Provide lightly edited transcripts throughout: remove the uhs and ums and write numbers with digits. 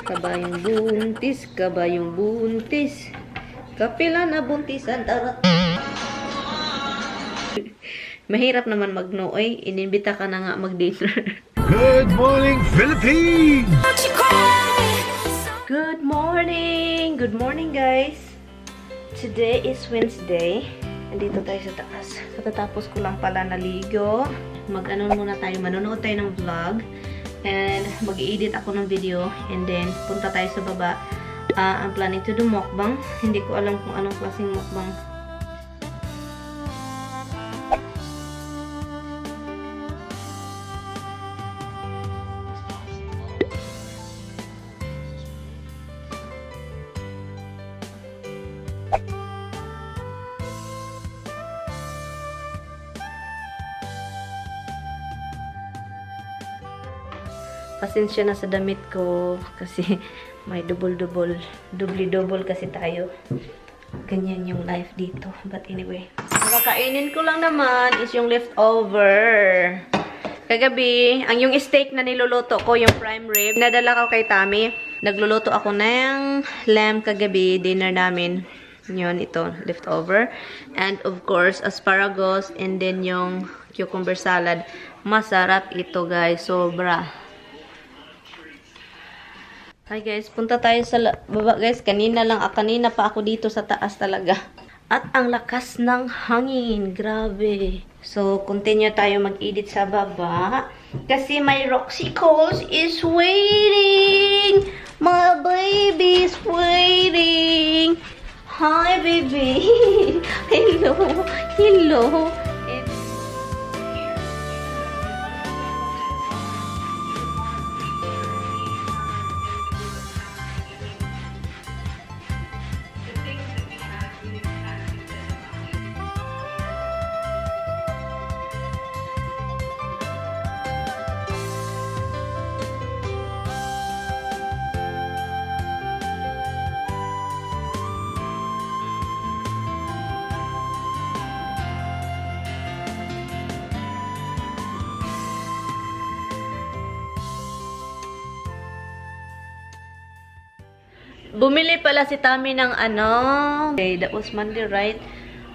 Kabayong buntis, kabayong buntis. Kapila na buntisan, tarat. Mahirap naman mag-nooy. Inimbita ka na nga mag-dinner. Good morning, Philippines! Good morning! Good morning, guys! Today is Wednesday. Andito tayo sa taas. Katatapos ko lang pala naligo. Mag-ano muna tayo. Manonood tayo ng vlog. And mag-i-edit ako ng video. And then, punta tayo sa baba. I'm planning to do mukbang. Hindi ko alam kung anong klaseng mukbang. Pasensya na sa damit ko kasi may double-double kasi tayo. Ganyan yung life dito. But anyway, nakakainin ko lang naman is yung leftover. Kagabi, ang yung steak na niluluto ko, yung prime rib, nadala ko kay Tami. Nagluluto ako ng lamb kagabi, dinner namin. Yun, ito, leftover. And of course, asparagus and then yung cucumber salad. Masarap ito, guys. Sobra. Hi guys, punta tayo sa baba guys. Kanina pa ako dito sa taas talaga. At ang lakas ng hangin. Grabe. So, continue tayo mag-edit sa baba. Kasi my Roxy Calls is waiting. My baby is waiting. Hi baby. Hello. Hello. Bumili pala si Tami ng ano. Okay, that was Monday, right?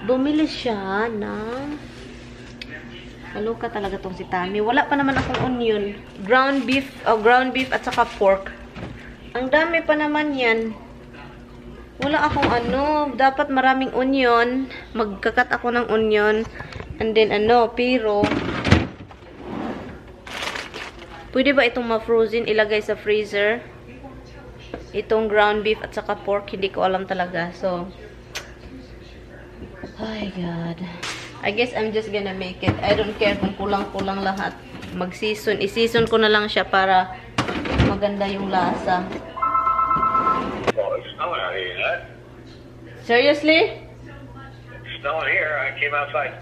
Bumili siya ng... Maluka talaga tong si Tami. Wala pa naman akong onion. Ground beef at saka pork. Ang dami pa naman yan. Wala akong ano. Dapat maraming onion. Magkakat ako ng onion. And then pero... Pwede ba itong ma-frozen? Ilagay sa freezer? Itong ground beef at saka pork, hindi ko alam talaga. So, oh my God. I guess I'm just gonna make it. I don't care kung kulang-kulang lahat. Mag-season. I-season ko na lang siya para maganda yung lasa. Well, it's snowing out here, huh? Seriously? It's snowing here. I came outside.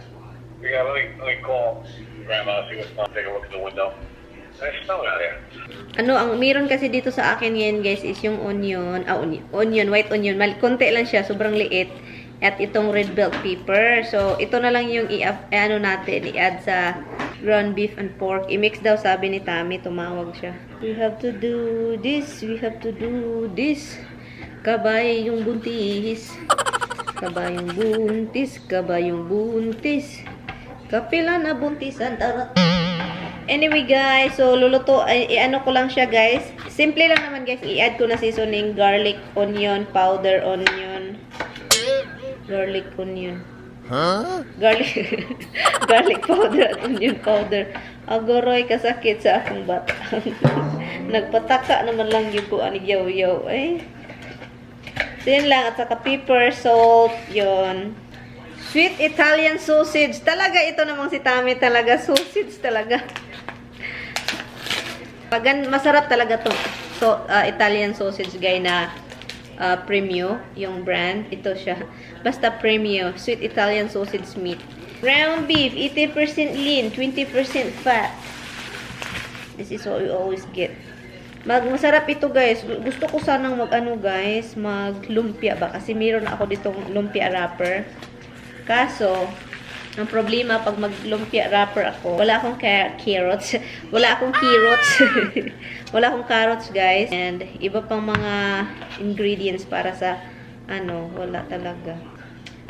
Yeah, let me call Grandma, see what's on. Take a look at the window. It's snowing out here. Ano, ang meron kasi dito sa akin ngayon, guys, is yung onion. White onion. Konti lang siya, sobrang liit. At itong red bell pepper. So, ito na lang yung i-add sa ground beef and pork. I-mix daw, sabi ni Tami, tumawag siya. We have to do this, we have to do this. Kabayong buntis. Kabayong buntis, kabayong buntis. Kapila na buntisan, tarat. Anyway guys, so luluto, i-ano ko lang siya guys. Simple lang naman guys, i-add ko na seasoning, garlic, onion, powder, onion. Garlic, onion. Huh? Garlic powder at onion powder. Agoroy kasakit sa akong bata. Nagpataka naman lang yung kuan ni yaw-yaw. So yun lang, at saka pepper, salt, yun. Sweet Italian sausage. Talaga ito namang si Tami talaga. Sausage talaga. Masarap talaga to. So, Italian sausage guy na Premio, yung brand. Ito siya. Basta Premio. Sweet Italian sausage meat. Ground beef. 80% lean. 20% fat. This is what we always get. Masarap ito guys. Gusto ko sanang mag-lumpia ba? Kasi meron ako ditong lumpia wrapper. Kaso, ang problema pag mag-lumpia wrapper ako, wala akong carrots. Wala akong carrots. Wala akong carrots, guys. And iba pang mga ingredients para sa wala talaga.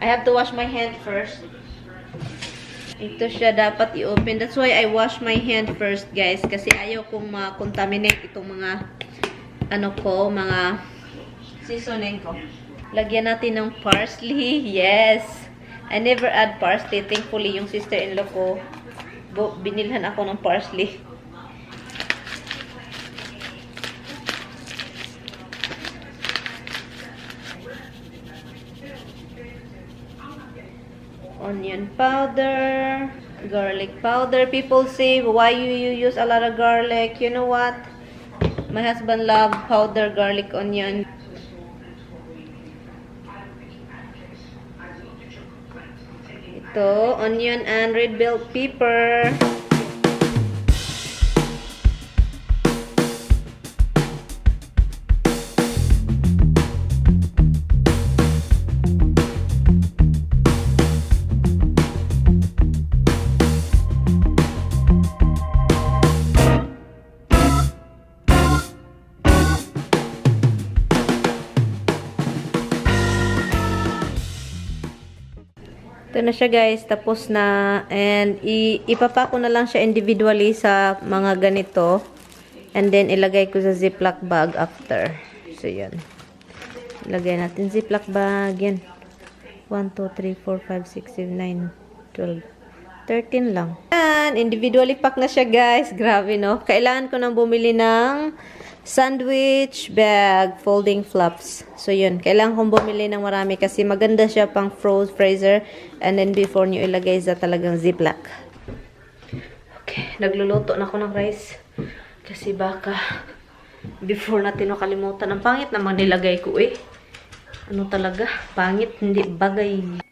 I have to wash my hand first. Ito siya dapat i-open. That's why I wash my hand first, guys. Kasi ayaw kong ma-contaminate itong mga mga seasoning ko. Lagyan natin ng parsley. Yes! I never add parsley. Thankfully, yung sister-in-law ko, binilhan ako ng parsley. Onion powder, garlic powder. People say, why you use a lot of garlic? You know what? My husband loves powder garlic onion. Ito, onion and red bell pepper. Ito na siya, guys. Tapos na. And ipapako na lang siya individually sa mga ganito. And then ilagay ko sa ziploc bag after. So, yan. Ilagay natin ziploc bag. Yan. 1, 2, 3, 4, 5, 6, 7, 9, 12. 13 lang. Yan. Individually pack na siya, guys. Grabe, no? Kailangan ko nang bumili ng sandwich bag folding flaps. So, yun. Kailangan kong bumili ng marami kasi maganda siya pang freezer. And then, before nyo ilagay sa talagang ziploc. Okay. Nagluluto na ako ng rice. Kasi baka before natin nakalimutan. Ang pangit naman nilagay ko eh. Ano talaga? Pangit. Hindi bagay.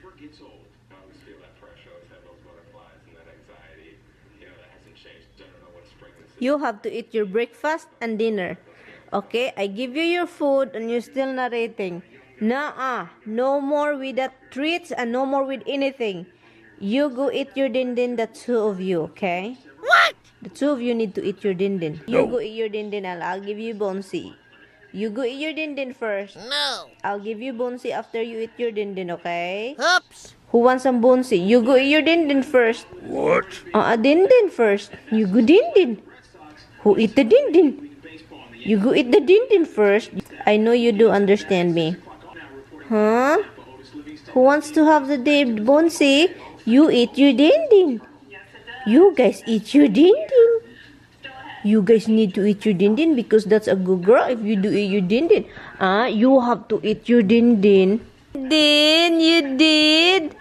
never gets old. I always feel that pressure. I always have those butterflies and that anxiety. You know, that hasn't changed. I don't know what it's pregnancy. You have to eat your breakfast and dinner. Okay? I give you your food and you're still narrating. Nuh-uh. No more with that treats and no more with anything. You go eat your dindin, the two of you, okay? What? The two of you need to eat your dindin. You go eat your dindin and I'll give you Bonsi. You go eat your dindin first. No. I'll give you Bonsi after you eat your dindin, okay? Oops. Who wants some Bonsi? You go eat your dindin first. What? Dindin first. You go dindin. Who eat the dindin? You go eat the dindin first. I know you do understand me. Huh? Who wants to have the Bonsi? You eat your dindin. You guys eat your dindin. You guys need to eat your dindin because that's a good girl if you do eat your dindin. You have to eat your dindin. Din, you did.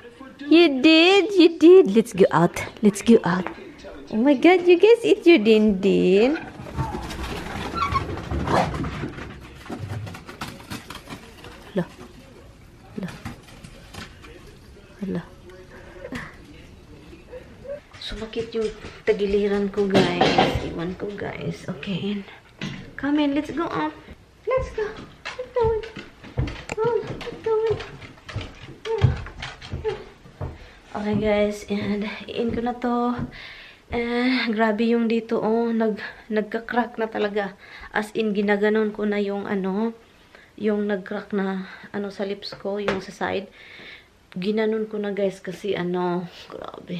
You did. You did. Let's go out. Let's go out. Oh my god, you guys eat your dindin. Hala. Hala. Hala. Sumakit yung tagiliran ko, guys. Iwan ko, guys. Okay. Come in. Let's go up. Let's go. Let's go. Oh, let's go. Okay, guys. And, iin ko na to. Grabe yung dito, oh. Nagka-crack na talaga. As in, ginaganon ko na yung, yung nag-crack na, sa lips ko, yung sa side. Ginanon ko na, guys, kasi, grabe.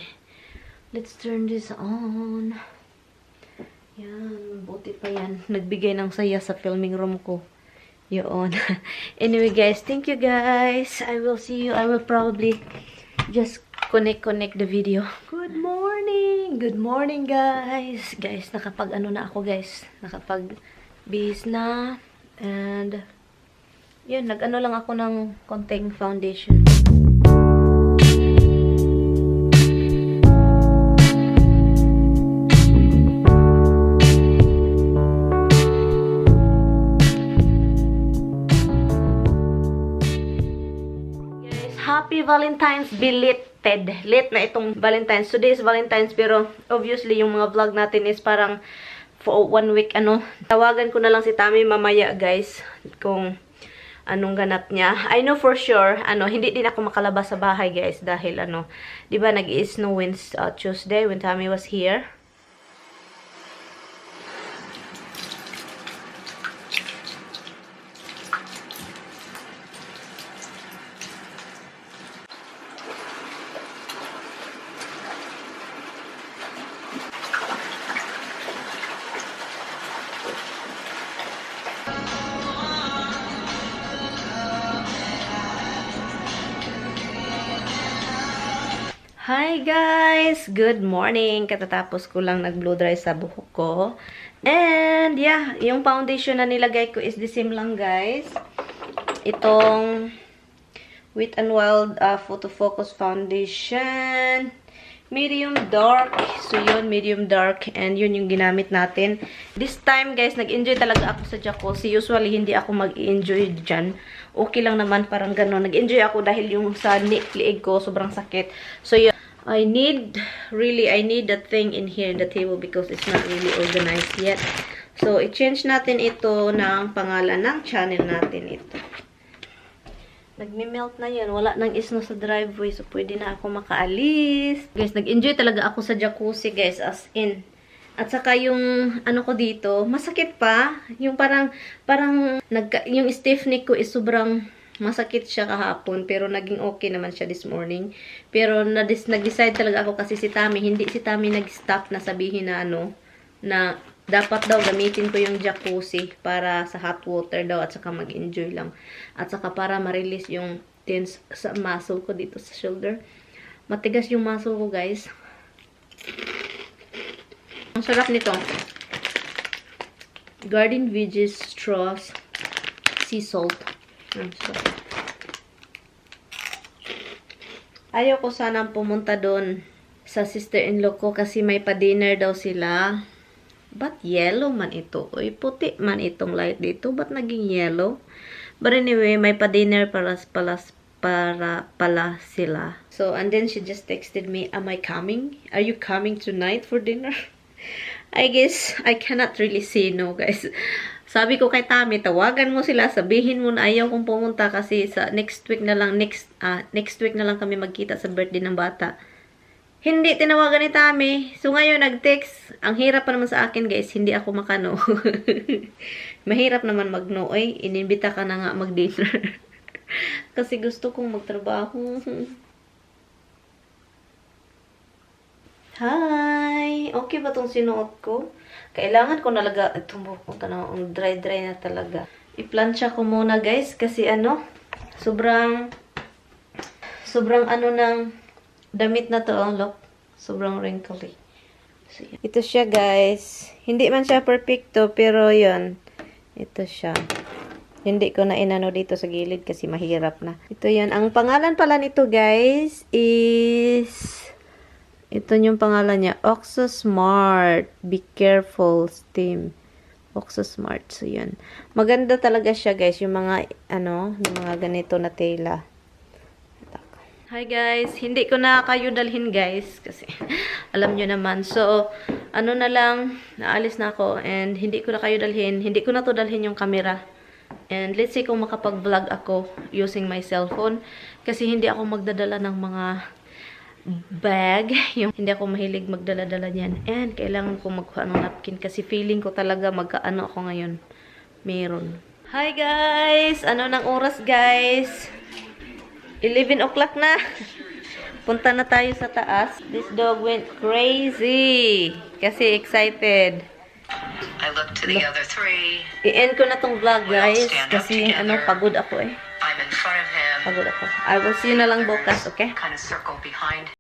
Let's turn this on. Yan, buti pa yan. Nagbigay ng saya sa filming room ko. Yun. Anyway, guys, thank you, guys. I will see you. I will probably just connect the video. Good morning! Good morning, guys! Guys, nakapag na ako, guys. Nakapag-base na. And, yun, nag-ano lang ako ng konting foundation. Happy Valentine's belated. Late na itong Valentine's. Today is Valentine's pero obviously yung mga vlog natin is parang for 1 week Tawagan ko na lang si Tami mamaya, guys, kung anong ganap niya. I know for sure, hindi din ako makalabas sa bahay, guys, dahil 'di ba nag-i-snow Tuesday when Tami was here. Hi guys! Good morning! Katatapos ko lang nag-blow dry sa buhok ko. And yeah, yung foundation na nilagay ko is the same lang, guys. Itong Wet n Wild Photo Focus Foundation. Medium dark. So yun, medium dark. And yun yung ginamit natin. This time, guys, nag-enjoy talaga ako sa jacuzzi. Usually, hindi ako mag-enjoy dyan. Okay lang naman, parang gano'n. Nag-enjoy ako dahil yung sa liig ko, sobrang sakit. So yun, I need that thing in here in the table because it's not really organized yet. So, i-change natin ito ng pangalan ng channel natin ito. Nagme-melt na yan. Wala nang isno sa driveway. So, pwede na ako makaalis. Guys, nag-enjoy talaga ako sa jacuzzi, guys. As in. At saka yung, ko dito, masakit pa. Yung yung stiff neck ko is sobrang masakit siya kahapon. Pero naging okay naman siya this morning. Pero nag-decide talaga ako kasi si Tami, hindi si Tami nag-stop na sabihin na na dapat daw gamitin ko yung jacuzzi para sa hot water daw at saka mag-enjoy lang. At saka para ma-release yung tense sa muscle ko dito sa shoulder. Matigas yung muscle ko, guys. Ang sarap nito. Garden Veggies Straws Sea Salt. Ayaw ko sanang pumunta doon sa sister-in-law ko kasi may pa-dinner daw sila. Ba't yellow man ito? Uy, puti man itong light dito. Ba't naging yellow? But anyway, may pa-dinner pala sila. So, and then she just texted me, am I coming? Are you coming tonight for dinner? I guess I cannot really say no, guys. Sabi ko kay Tami, tawagan mo sila, sabihin mo na ayaw kong pumunta kasi sa next week na lang kami magkita sa birthday ng bata. Hindi tinawagan ni Tami. So ngayon nag-text. Ang hirap pa naman sa akin, guys, hindi ako makano. Mahirap naman mag-no, oy. Inimbita ka na nga mag-dinner. Kasi gusto kong magtrabaho. Hi! Okay ba tong sinuot ko? Kailangan ko nalaga itong buhok ko na dry na talaga. I-plancha ko muna, guys, kasi sobrang ano ng damit na to, look. Sobrang wrinkly. So, ito siya, guys. Hindi man siya perfecto, pero yun. Ito siya. Hindi ko na inano dito sa gilid kasi mahirap na. Ito yan. Ang pangalan pala nito, guys, is... Ito yung pangalan niya. Oxo Smart. Be careful, steam. Oxo Smart. So, yun. Maganda talaga siya, guys. Yung mga, yung mga ganito na tela. Hi, guys. Hindi ko na kayo dalhin, guys. Kasi, alam nyo naman. So, na lang. Naalis na ako. And, hindi ko na kayo dalhin. Hindi ko na to dalhin yung camera. And, let's say kung makapag-vlog ako using my cellphone. Kasi, hindi ako magdadala ng mga bag. Hindi ako mahilig magdala-dala niyan. And, kailangan ko magkuha ng napkin kasi feeling ko talaga magkaano ako ngayon. Meron. Hi, guys! Ano ng oras, guys? 11 o'clock na. Punta na tayo sa taas. This dog went crazy. Kasi excited. I look to the other three. I-end ko na tong vlog, guys. Kasi, pagod ako eh. I'm in front of him. Pagod ako. I will see you na lang bukas, okay? Kind of circle behind